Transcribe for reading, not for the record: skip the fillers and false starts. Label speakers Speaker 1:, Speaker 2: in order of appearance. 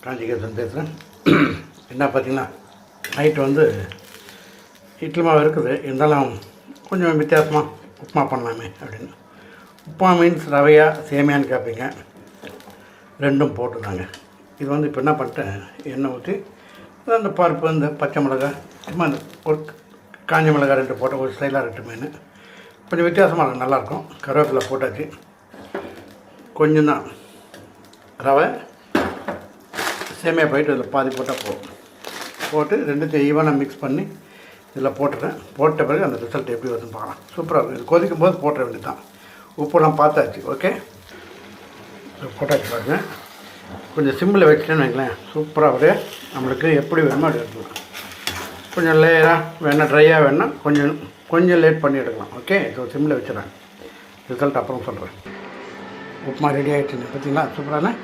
Speaker 1: காஞ்சிகேசன் பேசுகிறேன். என்ன பார்த்தீங்கன்னா, நைட்டு வந்து இட்லி மாவு இருக்குது, இருந்தாலும் கொஞ்சம் வித்தியாசமாக உப்புமா பண்ணலாமே அப்படின்னு. உப்புமா மீன்ஸ் ரவையா சேமியான்னு கேட்பீங்க, ரெண்டும் போட்டுருந்தாங்க. இது வந்து இப்போ என்ன பண்ணிட்டேன், எண்ணெய் ஊற்றி அந்த பருப்பு, இந்த பச்சை மிளகாய், சும்மா இந்த ஒரு காஞ்ச மிளகாய் 2 போட்டு ஒரு ஸ்டைலாக 2 மீன் கொஞ்சம் வித்தியாசமாக இருக்கும், நல்லாயிருக்கும். கருவேப்பிலை போட்டாச்சு, கொஞ்சம் தான் ரவை, சேமியா போயிட்டு இதில் பாதி போட்டால் போட்டு 2த்தையும் ஈவனாக மிக்ஸ் பண்ணி இதில் போட்டுறேன். போட்ட பிறகு அந்த ரிசல்ட் எப்படி வருதுன்னு பார்க்கலாம். சூப்பராக இருக்கும். இது கொதிக்கும் போது போட்டுற வேண்டியது தான். உப்புலாம் பார்த்தாச்சு. ஓகே, போட்டாச்சு பாருங்க. கொஞ்சம் சிம்மில் வச்சுட்டேன்னு வைங்களேன், சூப்பராக அப்படியே நம்மளுக்கு எப்படி வேணுமோ அப்படி எடுத்துக்கலாம். கொஞ்சம் லேயராக வேணால் ட்ரையாக வேணால் கொஞ்சம் லேட் பண்ணி எடுக்கலாம். ஓகே, ஸோ சிம்மில் வச்சுறேன். ரிசல்ட் அப்புறம் சொல்கிறேன். உப்புமா ரெடி ஆகிடுச்சுன்னு பார்த்தீங்களா, சூப்பரான